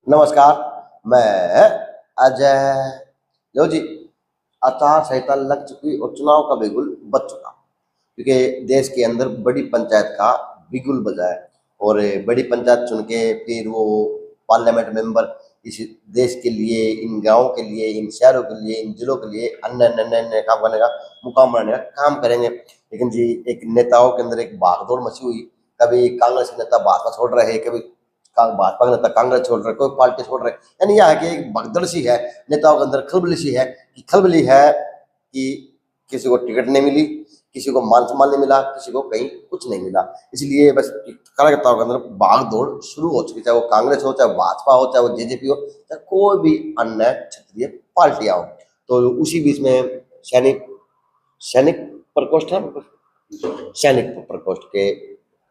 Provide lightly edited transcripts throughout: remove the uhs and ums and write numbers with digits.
नमस्कार, मैं अजय। लो जी, आचार संहिता लग चुकी और चुनाव का बिगुल बज चुका, क्योंकि देश के अंदर बड़ी पंचायत का बिगुल बजा है। और बड़ी पंचायत चुन के फिर वो पार्लियामेंट मेंबर इस देश के लिए, इन गाँव के लिए, इन शहरों के लिए, इन जिलों के लिए अन्य अन्य अन्य काम करने का, मुकाम बनाने का काम करेंगे। लेकिन जी, एक नेताओं के अंदर एक भागदौड़ मची हुई। कभी कांग्रेस के नेता भाजपा छोड़ रहे हैं, कभी भाजपा के नेता कांग्रेस छोड़ रहे, कोई पार्टी छोड़ रहे। यानी यह है कि एक भगदड़ सी है नेताओं के अंदर, खलबली सी है कि खलबली है कि किसी को टिकट नहीं मिली, किसी को मान सम्मान नहीं मिला, किसी को कहीं कुछ नहीं मिला। इसलिए बस कार्यकर्ताओं के अंदर भाग दौड़ शुरू हो चुकी, चाहे वो कांग्रेस हो, चाहे भाजपा हो, चाहे वो जेजेपी हो, चाहे कोई भी अन्य क्षेत्रीय पार्टियां हो। तो उसी बीच में सैनिक सैनिक प्रकोष्ठ है, सैनिक प्रकोष्ठ के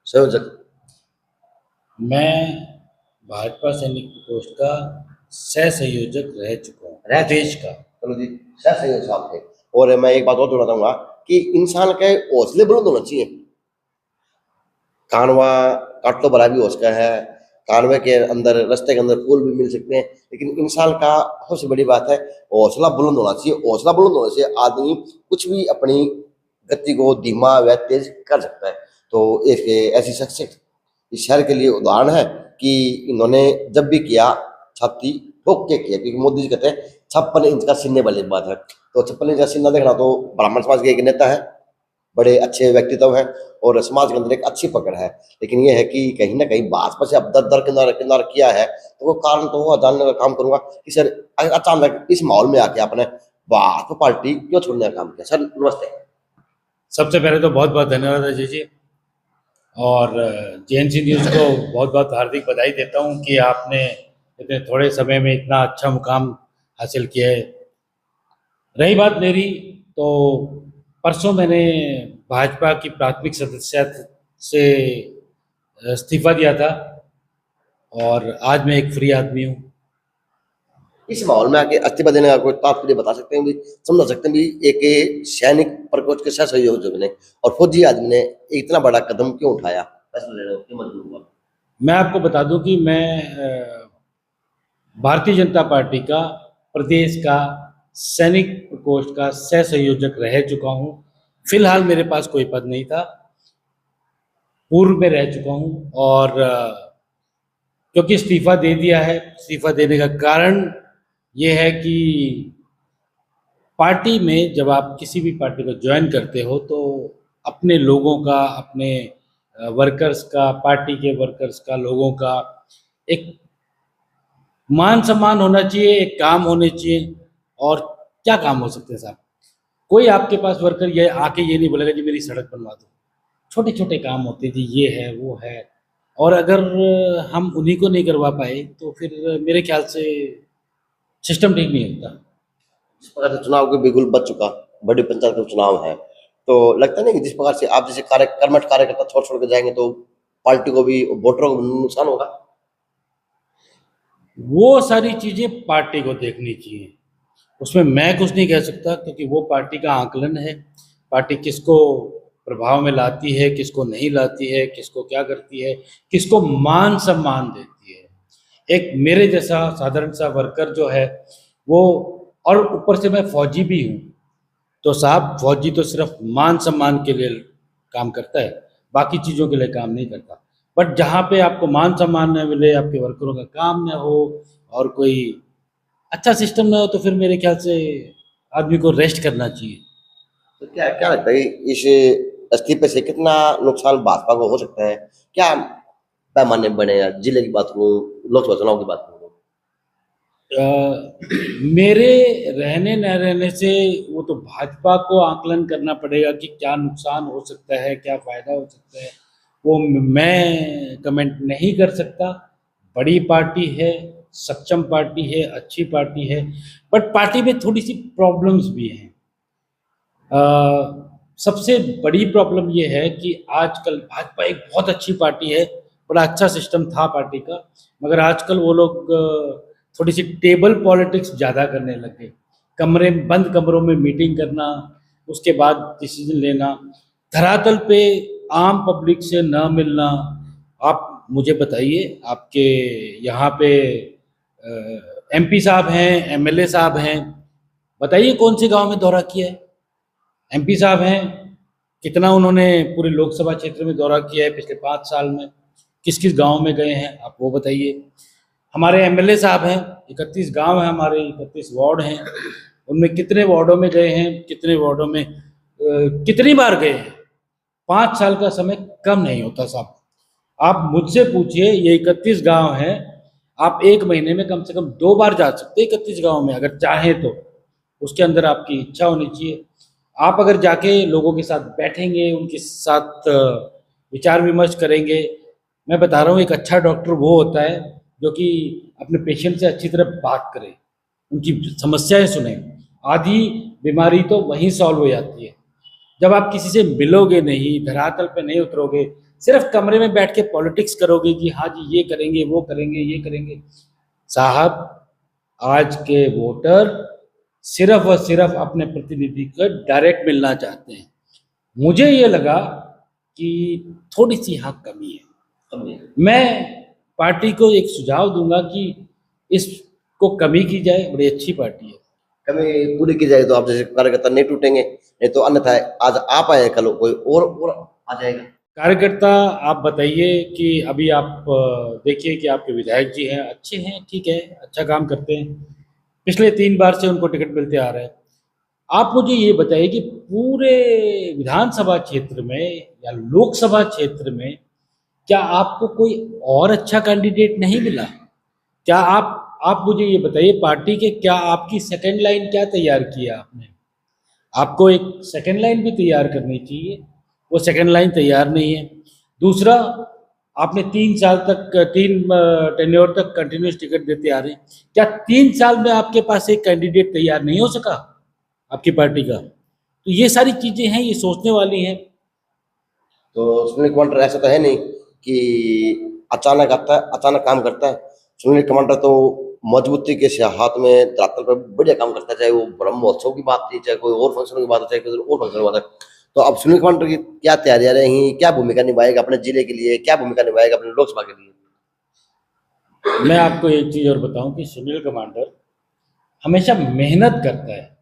संयोजक मैं भाजपा सैनिक प्रकोष्ठ का सह संयोजक रह चुका हूँ रह देश का। चलो जी, सह संयोजक साहब थे। और मैं एक बात और जोड़ना चाहूंगा कि इंसान के हौसले बुलंद होना चाहिए। कानवा काटलो भरा भी हो सका है, कानवे के अंदर, रास्ते के अंदर फूल भी मिल सकते हैं, लेकिन इंसान का सबसे बड़ी बात है हौसला बुलंद होना चाहिए। हौसला बुलंद होने से आदमी कुछ भी अपनी गति को धीमा व तेज कर सकता है। तो एक ऐसी शख्सियत इस शहर के लिए उदाहरण है कि इन्होंने जब भी किया छाती ठोक के किया, क्योंकि मोदी जी कहते हैं 56 इंच का सीने वाली बात है। तो 56 इंच का सीना देखना, तो ब्राह्मण समाज के एक नेता है, बड़े अच्छे व्यक्तित्व हैं और समाज के अंदर एक अच्छी पकड़ है। लेकिन ये है कि कहीं ना कहीं भाजपा से अब दर दर किनारा किनारा किया है, तो वो कारण तो वो जानने का काम करूंगा कि सर अचानक इस माहौल में आके आपने भाजपा पार्टी क्यों छोड़ने का काम किया। सर नमस्ते। सबसे पहले तो बहुत बहुत धन्यवाद अजय जी, और जेएनसी न्यूज़ को बहुत बहुत हार्दिक बधाई देता हूँ कि आपने इतने थोड़े समय में इतना अच्छा मुकाम हासिल किया है। रही बात मेरी, तो परसों मैंने भाजपा की प्राथमिक सदस्यता से इस्तीफा दिया था और आज मैं एक फ्री आदमी हूँ। इस माहौल में आके इस्तीफा देने का कोई तात्पर्य बता सकते हैं भी, समझा सकते हैं भी एक सैनिक प्रकोष्ठ के सह संयोजक ने और फौजी आदमी ने इतना बड़ा कदम क्यों उठाया, फैसला लेने को क्यों मजबूर हुआ? मैं आपको बता दूं कि मैं भारतीय जनता पार्टी का प्रदेश का सैनिक प्रकोष्ठ का सह संयोजक रह चुका हूं। फिलहाल मेरे पास कोई पद नहीं था, पूर्व में रह चुका हूं, और क्योंकि इस्तीफा दे दिया है, इस्तीफा देने का कारण ये है कि पार्टी में जब आप किसी भी पार्टी को ज्वाइन करते हो तो अपने लोगों का, अपने वर्कर्स का, पार्टी के वर्कर्स का, लोगों का एक मान सम्मान होना चाहिए, एक काम होने चाहिए। और क्या काम हो सकते हैं साहब? कोई आपके पास वर्कर ये आके ये नहीं बोलेगा जी मेरी सड़क बनवा दो। छोटे छोटे काम होते हैं जी, ये है वो है, और अगर हम उन्हीं को नहीं करवा पाए तो फिर मेरे ख्याल से सिस्टम ठीक नहीं होता। जिस प्रकार से चुनाव के बिगुल बच चुका, बड़ी पंचायत का चुनाव है, तो लगता नहीं कि जिस प्रकार से आप जैसे कर्मठ कार्यकर्ता छोड़ छोड़ के जाएंगे तो पार्टी को भी, वोटरों को भी नुकसान होगा। वो सारी चीज़ें पार्टी को देखनी चाहिए, उसमें मैं कुछ नहीं कह सकता, क्योंकि वो पार्टी का आकलन है। पार्टी किसको प्रभाव में लाती है, किसको नहीं लाती है, किसको क्या करती है, किसको मान सम्मान देती है। एक मेरे जैसा साधारण सा वर्कर जो है वो, और ऊपर से मैं फौजी भी हूँ, तो साहब फौजी तो सिर्फ मान सम्मान के लिए काम करता है, बाकी चीज़ों के लिए काम नहीं करता। बट जहाँ पे आपको मान सम्मान न मिले, आपके वर्करों का काम न हो, और कोई अच्छा सिस्टम ना हो, तो फिर मेरे ख्याल से आदमी को रेस्ट करना चाहिए। तो क्या क्या लगता है कि इस इस्तीफे से कितना नुकसान भाजपा को हो सकता है? क्या पैमाने बने, जिले की बात करूँ, लोकसभा चुनाव की बात करूँ? अ, मेरे रहने न रहने से वो तो भाजपा को आकलन करना पड़ेगा कि क्या नुकसान हो सकता है, क्या फ़ायदा हो सकता है, वो मैं कमेंट नहीं कर सकता। बड़ी पार्टी है, सक्षम पार्टी है, अच्छी पार्टी है, बट पार्टी में थोड़ी सी प्रॉब्लम्स भी हैं। अ, सबसे बड़ी प्रॉब्लम ये है कि आजकल भाजपा एक बहुत अच्छी पार्टी है, बड़ा अच्छा सिस्टम था पार्टी का, मगर आजकल वो लोग थोड़ी सी टेबल पॉलिटिक्स ज़्यादा करने लग गए। बंद कमरों में मीटिंग करना, उसके बाद डिसीजन लेना, धरातल पे आम पब्लिक से न मिलना। आप मुझे बताइए, आपके यहाँ पे एमपी साहब हैं, एमएलए साहब हैं, बताइए कौन से गांव में दौरा किया है? एमपी साहब हैं, कितना उन्होंने पूरे लोकसभा क्षेत्र में दौरा किया है पिछले 5 साल में? किस किस गांव में गए हैं आप वो बताइए। हमारे एमएलए साहब हैं, 31 गांव हैं हमारे, 31 वार्ड हैं, उनमें कितने वार्डों में गए हैं, कितने वार्डों में कितनी बार गए हैं? 5 साल का समय कम नहीं होता साहब। आप मुझसे पूछिए, ये 31 गांव हैं, आप एक महीने में कम से कम 2 बार जा सकते हैं 31 गांव में, अगर चाहें तो। उसके अंदर आपकी इच्छा होनी चाहिए। आप अगर जाके लोगों के साथ बैठेंगे, उनके साथ विचार विमर्श करेंगे, मैं बता रहा हूँ एक अच्छा डॉक्टर वो होता है जो कि अपने पेशेंट से अच्छी तरह बात करे, उनकी समस्याएं सुने। आधी बीमारी तो वहीं सॉल्व हो जाती है जब आप किसी से मिलोगे नहीं, धरातल पे नहीं उतरोगे, सिर्फ कमरे में बैठ के पॉलिटिक्स करोगे कि हाँ जी ये करेंगे, वो करेंगे, ये करेंगे। साहब, आज के वोटर सिर्फ और सिर्फ अपने प्रतिनिधि को डायरेक्ट मिलना चाहते हैं। मुझे ये लगा कि थोड़ी सी यहाँ कमी है। मैं पार्टी को एक सुझाव दूंगा कि इसको कमी की जाए, बड़ी अच्छी पार्टी है। कमी पूरी की जाए तो आप जैसे कार्यकर्ता नहीं टूटेंगे, नहीं तो अन्यथा आज आप आए कल कोई और आ जाएगा। कार्यकर्ता आप बताइए कि अभी आप देखिए कि आपके विधायक जी हैं, अच्छे हैं, ठीक है, अच्छा काम करते हैं, पिछले 3 बार से उनको टिकट मिलते आ रहा है। आप मुझे ये बताइए कि पूरे विधानसभा क्षेत्र में या लोकसभा क्षेत्र में क्या आपको कोई और अच्छा कैंडिडेट नहीं मिला? क्या आप मुझे ये बताइए, पार्टी के क्या आपकी सेकंड लाइन क्या तैयार किया आपने? आपको एक सेकंड लाइन भी तैयार करनी चाहिए, वो सेकंड लाइन तैयार नहीं है। दूसरा, आपने 3 साल तक 3 टेन्योर तक कंटिन्यूस टिकट देते आ रहे हैं, क्या 3 साल में आपके पास एक कैंडिडेट तैयार नहीं हो सका आपकी पार्टी का? तो ये सारी चीजें हैं, ये सोचने वाली हैं। तो सुनील कमांडर ऐसा तो है नहीं कि अचानक आता है अचानक काम करता है। सुनील कमांडर तो मजबूती के हाथ में धरातल पर बढ़िया काम करता है, चाहे वो ब्रह्म महोत्सव की बात थी, चाहे कोई और फंक्शन की बात हो, चाहे कोई और फंक्शन की बात है। तो अब सुनील कमांडर की क्या तैयारियां रही, क्या भूमिका निभाएगा अपने जिले के लिए, क्या भूमिका निभाएगा अपने लोकसभा के लिए? मैं आपको एक चीज और बताऊं कि सुनील कमांडर हमेशा मेहनत करता है।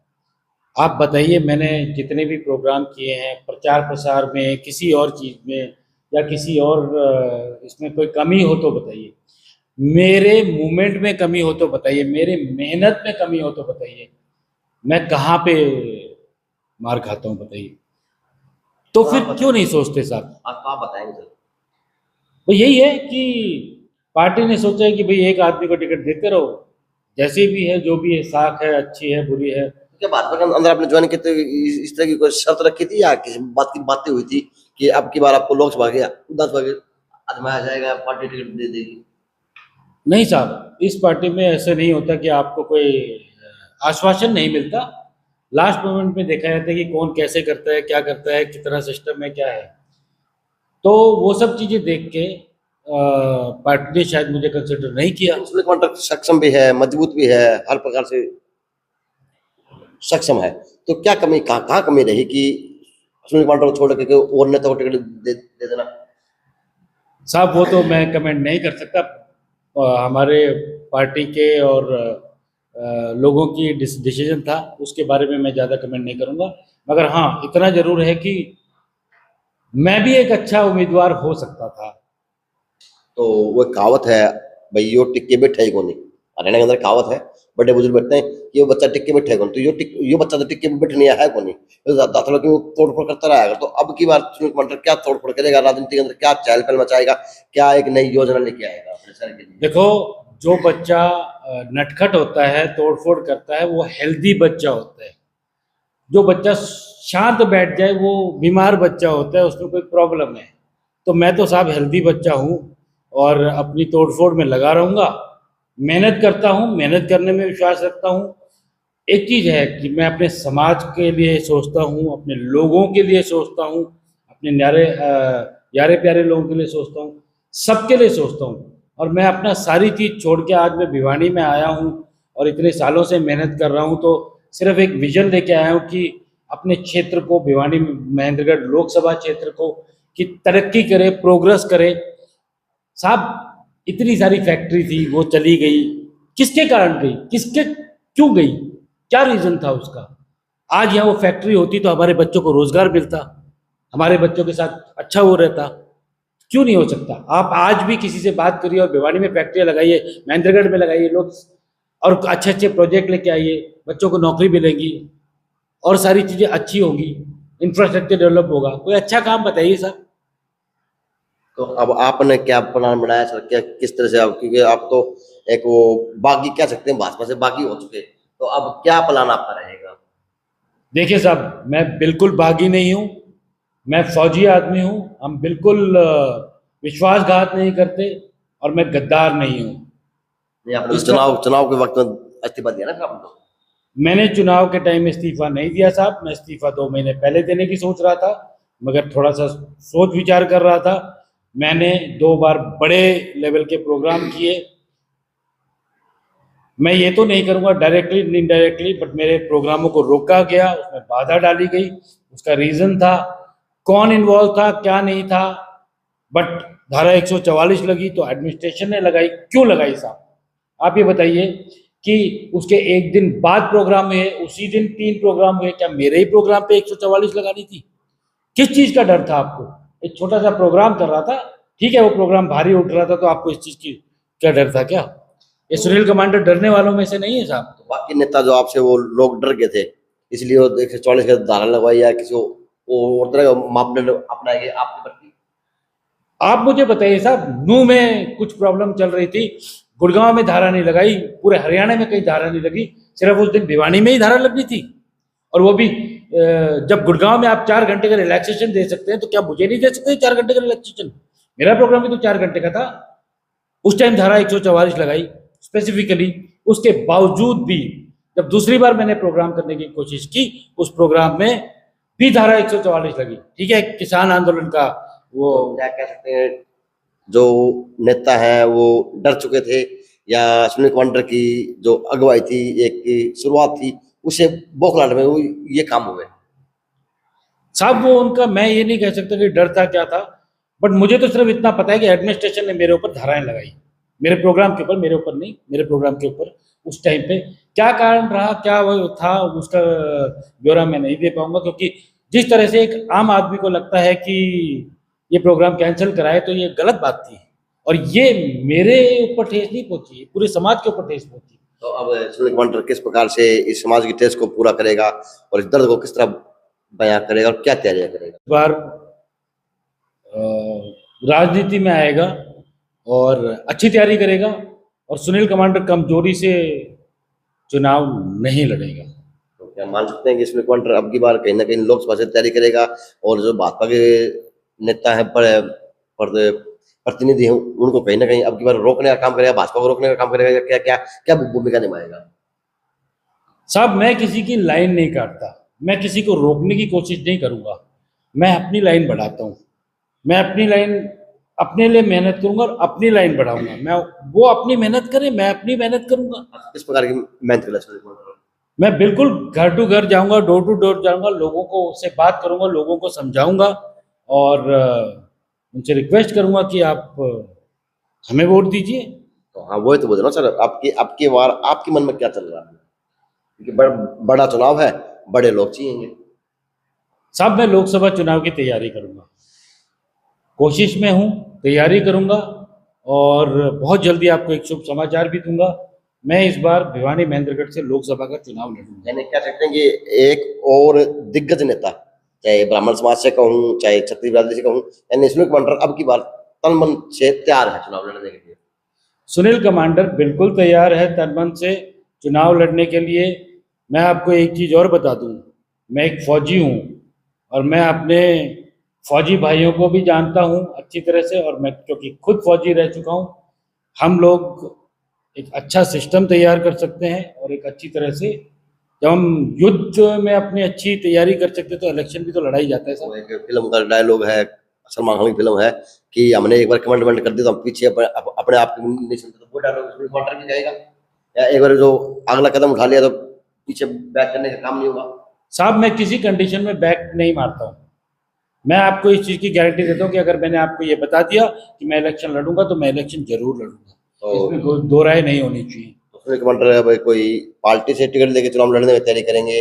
आप बताइए, मैंने जितने भी प्रोग्राम किए हैं, प्रचार प्रसार में, किसी और चीज़ में या किसी और इसमें कोई कमी हो तो बताइए, मेरे मूवमेंट में कमी हो तो बताइए, मेरे मेहनत में कमी हो तो बताइए, मैं कहाँ पे मार खाता हूँ बताइए। तो फिर क्यों नहीं सोचते साहब? आप बताएंगे सर। तो यही है कि पार्टी ने सोचा है कि भाई एक आदमी को टिकट देते रहो, जैसे भी है, जो भी है, साख है, अच्छी है, बुरी है। क्या भाजपा के अंदर आपने ज्वाइन कितने इस तरह की कोई शर्त रखी थी या किसी बात की बातें हुई थी कि अब की बार आपको लोकसभा के विधानसभा के आजमाया जाएगा, पार्टी टिकट दे देगी? नहीं साहब, इस पार्टी में ऐसे नहीं होता कि आपको कोई आश्वासन नहीं मिलता। लास्ट मोमेंट में देखा जाता है कि कौन कैसे करता है, क्या करता है, कितना सिस्टम है, क्या है। तो वो सब चीज़ें देख के पार्टी ने शायद मुझे कंसिडर नहीं किया। सुनील कमांडर सक्षम भी है, मजबूत भी है, हर प्रकार से सक्षम है, तो क्या कमी कहाँ कमी रही कि सुनील कमांडर को छोड़ के और नेता को टिकट दे देना? साहब, वो तो मैं कमेंट नहीं कर सकता। हमारे पार्टी के और लोगों की डिसीजन था, उसके बारे में मैं ज़्यादा कमेंट नहीं करूँगा। मगर हाँ, इतना ज़रूर है कि मैं भी एक अच्छा उम्मीदवार हो सकता था। तो वो कहावत है भाई, यो टिक्के बैठे ही कोनी, हरियाणा के अंदर कहावत है, बड़े बुजुर्ग बैठते हैं कि वो बच्चा टिक्के बैठे है कौन, तो यो बच्चा तो टिक्के में बैठने है कोनी, दाखिलों की तोड़ फोड़ करता रहेगा। तो अब की बार सुनील कमांडर क्या तोड़ फोड़ करेगा राजनीति के अंदर, क्या चहल पहल मचाएगा, क्या एक नई योजना लेके आएगा अपने शहर के लिए? देखो, जो बच्चा नटखट होता है, तोड़फोड़ करता है, वो हेल्दी बच्चा होता है। जो बच्चा शांत बैठ जाए वो बीमार बच्चा होता है, उसमें कोई प्रॉब्लम है। तो मैं तो साहब हेल्दी बच्चा हूँ और अपनी तोड़फोड़ में लगा रहूँगा, मेहनत करता हूँ, मेहनत करने में विश्वास रखता हूँ। एक चीज़ है कि मैं अपने समाज के लिए सोचता हूँ, अपने लोगों के लिए सोचता हूँ, अपने यारे प्यारे लोगों के लिए सोचता हूँ, सबके लिए सोचता हूँ। और मैं अपना सारी चीज़ छोड़ के आज मैं भिवानी में आया हूँ और इतने सालों से मेहनत कर रहा हूँ, तो सिर्फ एक विजन लेके आया हूँ कि अपने क्षेत्र को, भिवानी महेंद्रगढ़ लोकसभा क्षेत्र को, कि तरक्की करे, प्रोग्रेस करे। साहब, इतनी सारी फैक्ट्री थी, वो चली गई, किसके कारण गई, किसके क्यों गई, क्या रीजन था उसका? आज यहाँ वो फैक्ट्री होती तो हमारे बच्चों को रोजगार मिलता, हमारे बच्चों के साथ अच्छा वो रहता। क्यों नहीं हो सकता? आप आज भी किसी से बात करिए और भिवानी में फैक्ट्रियाँ लगाइए, महेंद्रगढ़ में लगाइए लोग, और अच्छे अच्छे प्रोजेक्ट लेके आइए, बच्चों को नौकरी मिलेगी और सारी चीज़ें अच्छी होंगी, इंफ्रास्ट्रक्चर डेवलप होगा। कोई अच्छा काम बताइए साहब। तो अब आपने क्या प्लान बनाया सर, क्या किस तरह से? आप क्योंकि आप तो एक वो बागी कह सकते हैं, भाजपा से बागी हो चुके, तो अब क्या प्लान आपका रहेगा? देखिए साहब, मैं बिल्कुल बागी नहीं हूँ, मैं फौजी आदमी हूँ। हम बिल्कुल विश्वासघात नहीं करते, और मैं गद्दार नहीं हूँ। नहीं, आपने तो इसका चुनाव चुनाव के वक्त में इस्तीफा दिया ना फिर आपने तो। मैंने चुनाव के टाइम में इस्तीफा नहीं दिया साहब, मैं इस्तीफा 2 महीने पहले देने की सोच रहा था, मगर थोड़ा सा सोच विचार कर रहा था। मैंने 2 बार बड़े लेवल के प्रोग्राम किए। मैं ये तो नहीं करूंगा डायरेक्टली इनडायरेक्टली, बट मेरे प्रोग्रामों को रोका गया, उसमें बाधा डाली गई। उसका रीजन था, कौन इन्वॉल्व था क्या नहीं था, बट धारा 144 लगी तो एडमिनिस्ट्रेशन ने लगाई। क्यों लगाई साहब, आप ये बताइए कि उसके एक दिन बाद प्रोग्राम हुए, उसी दिन 3 प्रोग्राम हुए, क्या मेरे ही प्रोग्राम पे 144 लगानी थी? किस चीज का डर था आपको? एक छोटा सा प्रोग्राम कर रहा था, ठीक है, वो प्रोग्राम भारी उठ रहा था, तो आपको इस चीज की क्या डर था क्या? ये सुनील कमांडर डरने वालों में से नहीं है साहब। तो बाकी नेता जो आपसे वो लोग डर गए थे, इसलिए वो 144 का धारा लगवाई, या किसी वो और तरह का मापदंड अपनाए गए आपके प्रति? आप मुझे बताइए साहब, नूह में कुछ प्रॉब्लम चल रही थी, गुड़गांव में धारा नहीं लगाई, पूरे हरियाणा में कहीं धारा नहीं लगी, सिर्फ उस दिन भिवानी में ही धारा लगनी थी। और वो भी जब गुड़गांव में आप 4 घंटे का रिलैक्सेशन दे सकते हैं, तो क्या मुझे नहीं दे सकते 4 घंटे का रिलैक्सेशन? मेरा प्रोग्राम भी तो 4 घंटे का था। उस टाइम धारा 144 लगाई स्पेसिफिकली। उसके बावजूद भी जब दूसरी बार मैंने प्रोग्राम करने की कोशिश की, उस प्रोग्राम में भी धारा 144 लगी। ठीक है, किसान आंदोलन का वो तो क्या कह सकते हैं, जो नेता हैं वो डर चुके थे, या सुनील कमांडर की जो अगुवाई थी, एक की शुरुआत थी, उसे बौखलाहट में वो ये काम हुए? साहब वो उनका, मैं ये नहीं कह सकता कि डर था क्या था, बट मुझे तो सिर्फ इतना पता है कि एडमिनिस्ट्रेशन ने मेरे ऊपर धाराएं लगाई, मेरे प्रोग्राम के ऊपर, मेरे ऊपर नहीं, मेरे प्रोग्राम के ऊपर। उस टाइम पे क्या कारण रहा, क्या वो था, उसका ब्यौरा मैं नहीं दे पाऊंगा, क्योंकि जिस तरह से एक आम आदमी को लगता है कि ये प्रोग्राम कैंसिल कराए, तो ये गलत बात थी, और ये मेरे ऊपर ठेस नहीं पहुंची, पूरे समाज के ऊपर ठेस पहुंची। तो अब सुनील कमांडर किस प्रकार से इस समाज की ठेस को पूरा करेगा, और इस दर्द को किस तरह बयां करेगा, और क्या तैयारियां करेगा? इस बार राजनीति में आएगा और अच्छी तैयारी करेगा, और सुनील कमांडर कमजोरी से चुनाव नहीं लड़ेगा। तो क्या मान सकते हैं कि सुनील कमांडर अब की बार कहीं ना कहीं लोकसभा से तैयारी करेगा, और जो भाजपा के नेता हैं, प्रतिनिधि हैं, उनको कहीं ना कहीं अब की बार रोकने का काम करेगा, भाजपा को रोकने का काम करेगा, या क्या क्या क्या भूमिका निभाएगा? साहब मैं किसी की लाइन नहीं काटता, मैं किसी को रोकने की कोशिश नहीं करूंगा, मैं अपनी लाइन बढ़ाता हूँ। मैं अपनी लाइन, अपने लिए मेहनत करूंगा और अपनी लाइन बढ़ाऊंगा। मैं, वो अपनी मेहनत करे, मैं अपनी मेहनत करूंगा। किस प्रकार की मेहनत करेगा सुनील कमांडर? मैं बिल्कुल घर टू घर जाऊंगा, डोर टू डोर जाऊंगा, लोगों को से बात करूंगा, लोगों को समझाऊंगा, और उनसे रिक्वेस्ट करूंगा कि आप हमें वोट दीजिए। तो हाँ, वही तो बोल रहा हूँ सर, आपकी आपकी बार आपके मन में क्या चल रहा है? क्योंकि बड़ा चुनाव है, बड़े लोग चाहिए। साहब मैं लोकसभा चुनाव की तैयारी करूंगा, कोशिश में हूँ, तैयारी करूंगा, और बहुत जल्दी आपको एक शुभ समाचार भी दूंगा। मैं इस बार भिवानी महेंद्रगढ़ से लोकसभा का चुनाव लड़ूंगा। यानी कह सकते हैं कि एक और दिग्गज नेता, चाहे ब्राह्मण समाज से कहूँ, चाहे क्षत्रिय बिरादरी से कहूँ, यानी सुनील कमांडर अब की बार तन मन से तैयार है चुनाव लड़ने के लिए। सुनील कमांडर बिल्कुल तैयार है तन मन से चुनाव लड़ने के लिए। मैं आपको एक चीज़ और बता दूं, मैं एक फौजी हूं, और मैं अपने फौजी भाइयों को भी जानता हूं अच्छी तरह से, और मैं क्योंकि खुद फौजी रह चुका हूं, हम लोग एक अच्छा सिस्टम तैयार कर सकते हैं, और एक अच्छी तरह से जब हम युद्ध में अपनी अच्छी तैयारी कर सकते हैं, तो इलेक्शन भी तो लड़ा ही जाता है वो सर। एक फिल्म का डायलॉग है, सलमान खान की फिल्म है, कि हमने एक बार कमेंटमेंट कर दी तो हम पीछे अपने आप की नहीं सुनते, तो वो डायलॉग सुनील कमांडर भी जाएगा, या एक बार जो अगला कदम उठा लिया तो पीछे बैक करने का काम नहीं होगा? साहब मैं किसी कंडीशन में बैक नहीं मारता हूँ। मैं आपको इस चीज़ की गारंटी देता हूँ कि अगर मैंने आपको ये बता दिया कि मैं इलेक्शन लड़ूंगा, तो मैं इलेक्शन जरूर लड़ूंगा, तो इसमें कोई दो राय नहीं होनी चाहिए। तो सुनील कमांडर अब कोई पार्टी से टिकट लेके चुनाव लड़ने में तैयारी करेंगे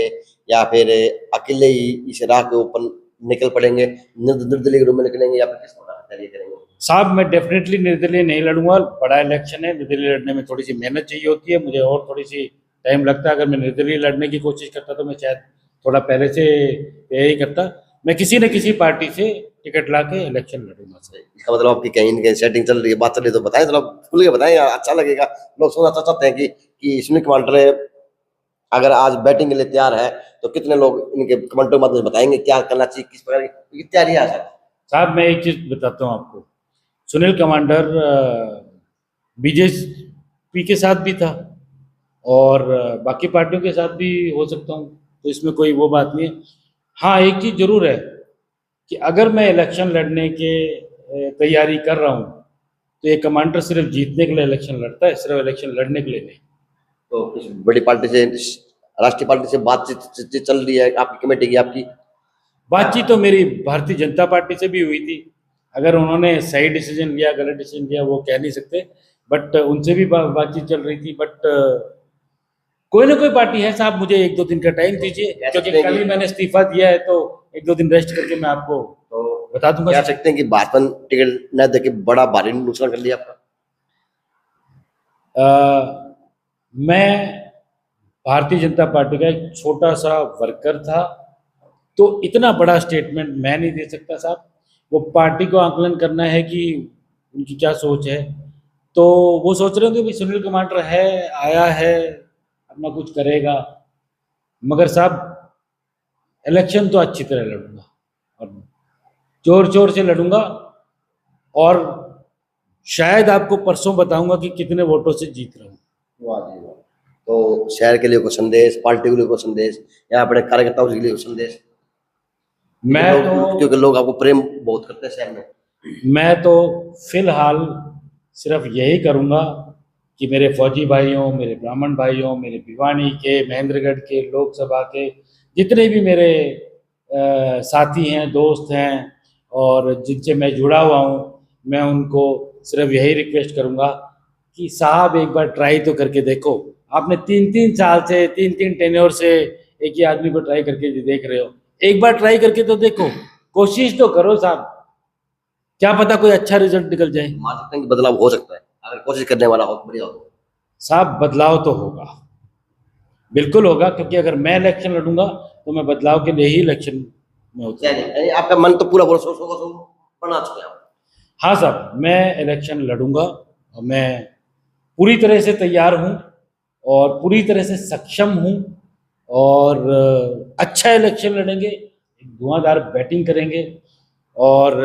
या फिर अकेले ही इस राह के ऊपर निकल पड़ेंगे, निर्दलीय के रूप में निकलेंगे या फिर किस प्रकार तैयारी करेंगे? साहब मैं डेफिनेटली निर्दलीय नहीं लड़ूंगा, बड़ा इलेक्शन है, निर्दलीय लड़ने में थोड़ी सी मेहनत चाहिए होती है, मुझे और थोड़ी सी टाइम लगता है। अगर मैं निर्दलीय लड़ने की कोशिश करता तो मैं शायद थोड़ा पहले से तैयारी करता। मैं किसी न किसी पार्टी से टिकट ला के इलेक्शन लड़ूंगा सर। इसका मतलब आपकी कहीं न कहीं सेटिंग चल रही है, बात चल रही है तो बताएं, थोड़ा खुल के बताएं, अच्छा लगेगा। लोग सुनना चाहते हैं कि सुनील कमांडर अगर आज बैटिंग के लिए तैयार है तो कितने लोग इनके कमेंट के माध्यम से बताएंगे क्या करना चाहिए, किस प्रकार की तैयारी है सर? साहब मैं एक चीज बताता हूँ आपको, सुनील कमांडर बीजेपी के साथ भी था और बाकी पार्टियों के साथ भी हो सकता हूँ, तो इसमें कोई वो बात नहीं है। हाँ एक चीज़ जरूर है कि अगर मैं इलेक्शन लड़ने के तैयारी कर रहा हूँ तो ये कमांडर सिर्फ जीतने के लिए इलेक्शन लड़ता है, सिर्फ इलेक्शन लड़ने के लिए नहीं। तो किसी बड़ी पार्टी से, राष्ट्रीय पार्टी से बातचीत चल रही है आपकी कमेटी की? आपकी बातचीत तो मेरी भारतीय जनता पार्टी से भी हुई थी। अगर उन्होंने सही डिसीजन लिया गलत डिसीजन लिया वो कह नहीं सकते, बट उनसे भी बातचीत चल रही थी। बट कोई ना कोई पार्टी है साहब, मुझे 1-2 दिन का टाइम दीजिए, क्योंकि कल ही मैंने इस्तीफा दिया है, तो 1-2 दिन रेस्ट करके मैं आपको तो बता दूंगा। कह सकते हैं कि भाजपा ने टिकट न देके बड़ा भारी नुकसान कर लिया आपका? मैं भारतीय जनता पार्टी का एक छोटा सा वर्कर था, तो इतना बड़ा स्टेटमेंट मैं नहीं दे सकता साहब। वो पार्टी को आकलन करना है कि उनकी क्या सोच है, तो वो सोच रहे होंगे भाई सुनील कमांडर है, आया है, अपना कुछ करेगा। मगर साहब इलेक्शन तो अच्छी तरह लड़ूंगा और जोर जोर से लड़ूंगा, और शायद आपको परसों बताऊंगा कि कितने वोटों से जीत रहा हूँ। वाह जी वाह। तो शहर के लिए कोई संदेश, पार्टी के लिए कोई संदेश या अपने कार्यकर्ताओं के लिए कोई संदेश? क्योंकि लोग आपको प्रेम बहुत करते हैं शहर में। मैं तो फिलहाल सिर्फ यही करूंगा कि मेरे फौजी भाइयों, मेरे ब्राह्मण भाइयों, मेरे भिवानी के, महेंद्रगढ़ के, लोकसभा के जितने भी मेरे साथी हैं, दोस्त हैं और जिनसे मैं जुड़ा हुआ हूँ, मैं उनको सिर्फ यही रिक्वेस्ट करूंगा कि साहब एक बार ट्राई तो करके देखो। आपने 3-3 साल से, 3-3 टेन्योर से एक ही आदमी को ट्राई करके देख रहे हो, एक बार ट्राई करके तो देखो, कोशिश तो करो साहब, क्या पता कोई अच्छा रिजल्ट निकल जाए। मान सकते हैं कि बदलाव हो सकता है अगर कोशिश करने वाला हो, बढ़िया हो। साहब बदलाव तो होगा, बिल्कुल होगा, क्योंकि अगर मैं इलेक्शन लड़ूंगा तो मैं बदलाव के लिए ही इलेक्शन में होता हूँ। यानी आपका मन तो पूरा बना चुके हैं आप? हाँ साहब मैं इलेक्शन लड़ूंगा और मैं पूरी तरह से तैयार हूँ और पूरी तरह से सक्षम हूँ, और अच्छा इलेक्शन लड़ेंगे, धुआंधार बैटिंग करेंगे। और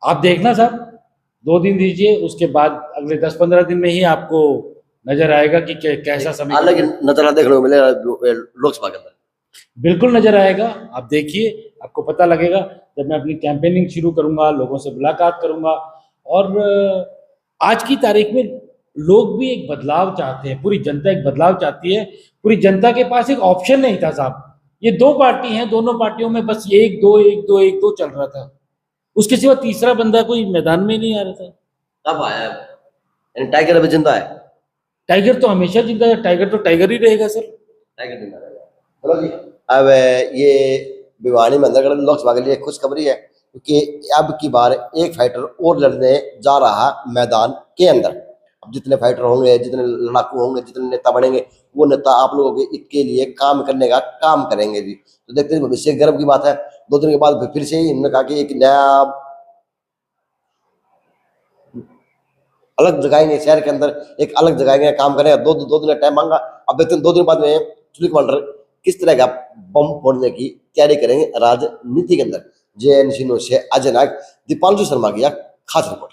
आप देखना साहब 2 दिन दीजिए, उसके बाद अगले 10-15 दिन में ही आपको नजर आएगा कि कैसा समय। अलग नजारा देखने को मिलेगा लोकसभा के अंदर। बिल्कुल नजर आएगा, आप देखिए, आपको पता लगेगा जब मैं अपनी कैंपेनिंग शुरू करूंगा, लोगों से मुलाकात करूंगा। और आज की तारीख में लोग भी एक बदलाव चाहते हैं, पूरी जनता एक बदलाव चाहती है। पूरी जनता के पास एक ऑप्शन नहीं था साहब, ये 2 पार्टी हैं, दोनों पार्टियों में बस 1-2 चल रहा था, उसके सिवा तीसरा बंदा कोई मैदान में नहीं आ रहा था। अब आया है, टाइगर अभी जिंदा है। टाइगर तो हमेशा जिंदा है, टाइगर तो टाइगर ही रहेगा सर। टाइगर जिंदा रहेगा। चलो जी, अब ये भिवानी महेंद्रगढ़ लोकसभा के लिए खुशखबरी है, क्योंकि अब की बार एक फाइटर और लड़ने जा रहा मैदान के अंदर। अब जितने फाइटर होंगे, जितने लड़ाकू होंगे, जितने नेता बनेंगे, वो नेता आप लोगों के इसके लिए काम करने का काम करेंगे जी। तो देखते हैं, भविष्य गर्व की बात है। 2 दिन के बाद फिर से इन्होंने कहा कि एक नया अलग जगाएंगे, शहर के अंदर एक अलग जगाएंगे, काम करेंगे। 2 दिन का टाइम मांगा। अब देखते हैं 2 दिन बाद में सुनील कमांडर किस तरह का बम फोड़ने की तैयारी करेंगे राजनीति के अंदर। JNC न्यूज़ से अजय नायक, दीपांशु शर्मा की खास रिपोर्ट।